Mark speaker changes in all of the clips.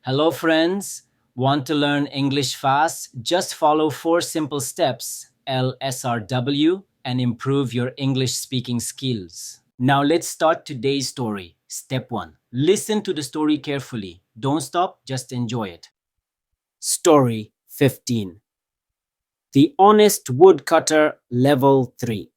Speaker 1: Hello, friends. Want to learn English fast? Just follow 4 simple steps, LSRW, and improve your English speaking skills. Now, let's start today's story. Step 1. Listen to the story carefully. Don't stop, just enjoy it. Story 15. The Honest Woodcutter, Level 3.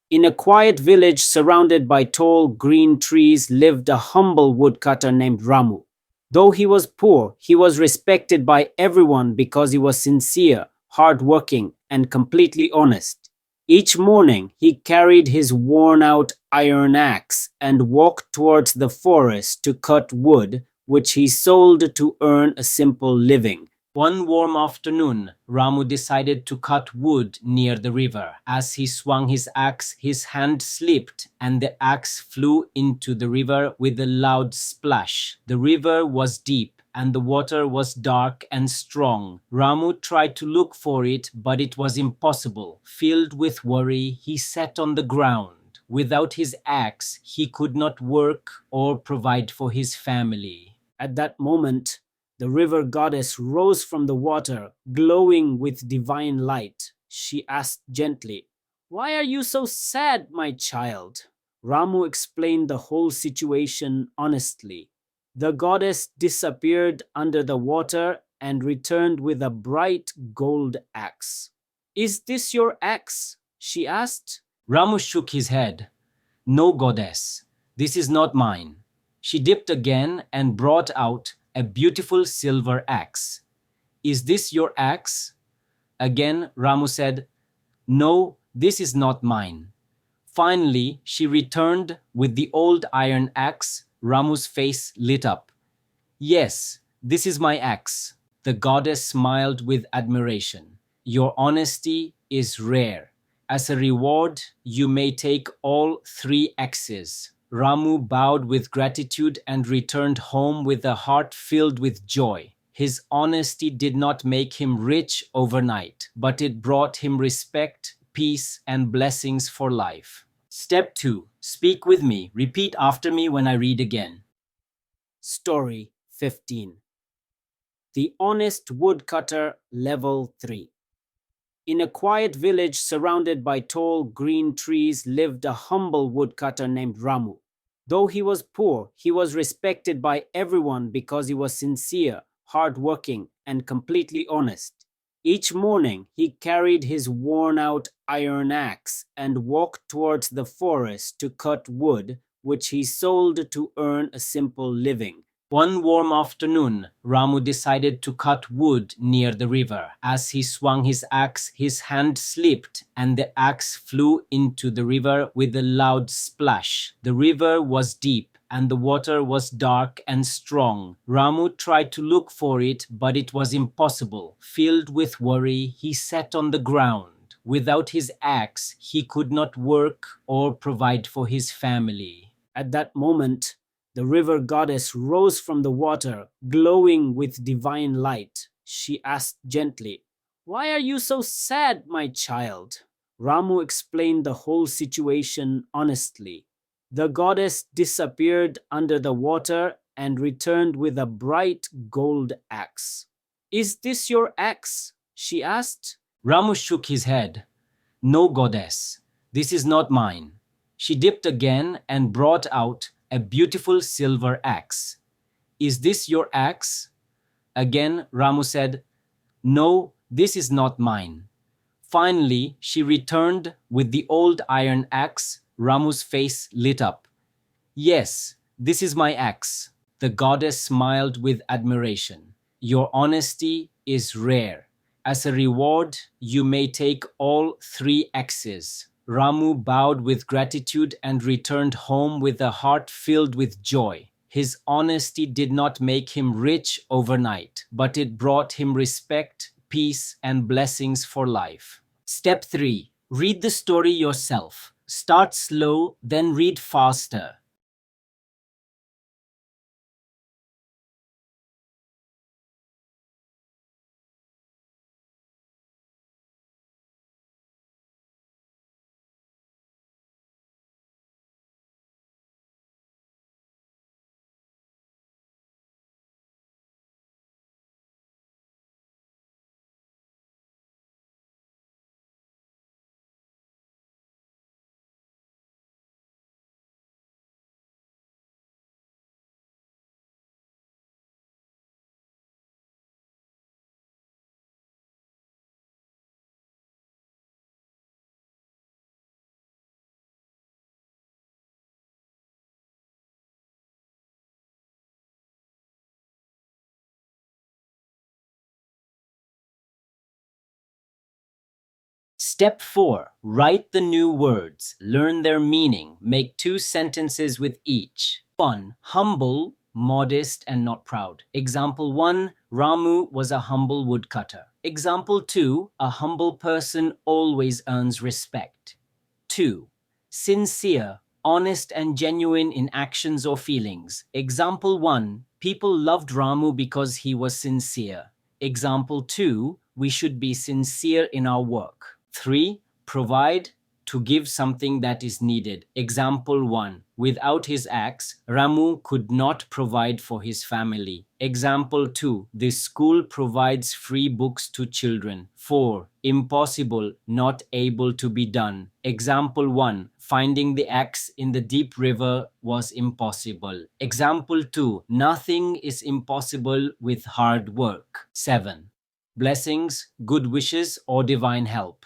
Speaker 1: In a quiet village surrounded by tall green trees lived a humble woodcutter named Ramu. Though he was poor, he was respected by everyone because he was sincere, hardworking, and completely honest. Each morning, he carried his worn out iron axe and walked towards the forest to cut wood, which he sold to earn a simple living. One warm afternoon, Ramu decided to cut wood near the river. As he swung his axe, his hand slipped and the axe flew into the river with a loud splash. The river was deep and the water was dark and strong. Ramu tried to look for it, but it was impossible. Filled with worry, he sat on the ground. Without his axe, he could not work or provide for his family. At that moment, the river goddess rose from the water, glowing with divine light. She asked gently, "Why are you so sad, my child?" Ramu explained the whole situation honestly. The goddess disappeared under the water and returned with a bright gold axe. "Is this your axe?" she asked. Ramu shook his head. "No, goddess, this is not mine." She dipped again and brought out a beautiful silver axe. "Is this your axe?" Again, Ramu said, "No, this is not mine." Finally, she returned with the old iron axe. Ramu's face lit up. "Yes, this is my axe." The goddess smiled with admiration. "Your honesty is rare. As a reward, you may take all 3 axes." Ramu bowed with gratitude and returned home with a heart filled with joy. His honesty did not make him rich overnight, but it brought him respect, peace, and blessings for life. Step 2. Speak with me. Repeat after me when I read again. Story 15. The Honest Woodcutter, Level 3. In a quiet village surrounded by tall green trees lived a humble woodcutter named Ramu. Though he was poor, he was respected by everyone because he was sincere, hardworking, and completely honest. Each morning, he carried his worn out iron axe and walked towards the forest to cut wood, which he sold to earn a simple living. One warm afternoon, Ramu decided to cut wood near the river. As he swung his axe, his hand slipped and the axe flew into the river with a loud splash. The river was deep and the water was dark and strong. Ramu tried to look for it, but it was impossible. Filled with worry, he sat on the ground. Without his axe, he could not work or provide for his family. At that moment, the river goddess rose from the water, glowing with divine light. She asked gently, "Why are you so sad, my child?" Ramu explained the whole situation honestly. The goddess disappeared under the water and returned with a bright gold axe. "Is this your axe?" she asked. Ramu shook his head. "No, goddess, this is not mine." She dipped again and brought out a beautiful silver axe. "Is this your axe?" Again, Ramu said, "No, this is not mine." Finally, she returned with the old iron axe. Ramu's face lit up. "Yes, this is my axe." The goddess smiled with admiration. "Your honesty is rare. As a reward, you may take all 3 axes." Ramu bowed with gratitude and returned home with a heart filled with joy. His honesty did not make him rich overnight, but it brought him respect, peace, and blessings for life. Step 3. Read the story yourself. Start slow, then read faster. Step 4. Write the new words. Learn their meaning. Make 2 sentences with each. 1. Humble, modest, and not proud. Example 1. Ramu was a humble woodcutter. Example 2. A humble person always earns respect. 2. Sincere, honest, and genuine in actions or feelings. Example 1. People loved Ramu because he was sincere. Example 2. We should be sincere in our work. 3. Provide, to give something that is needed. Example 1. Without his axe, Ramu could not provide for his family. Example 2. This school provides free books to children. 4. Impossible, not able to be done. Example 1. Finding the axe in the deep river was impossible. Example 2. Nothing is impossible with hard work. 7. Blessings, good wishes, or divine help.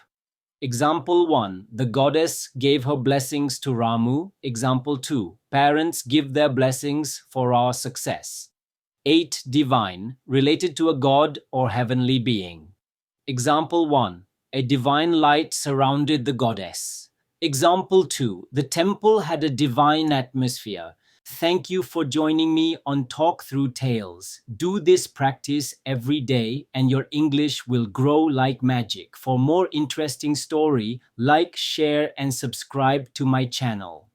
Speaker 1: Example 1. The goddess gave her blessings to Ramu. Example 2. Parents give their blessings for our success. 8. Divine, related to a god or heavenly being. Example 1. A divine light surrounded the goddess. Example 2. The temple had a divine atmosphere. Thank you for joining me on Talk Through Tales. Do this practice every day and your English will grow like magic. For more interesting story, like, share, and subscribe to my channel.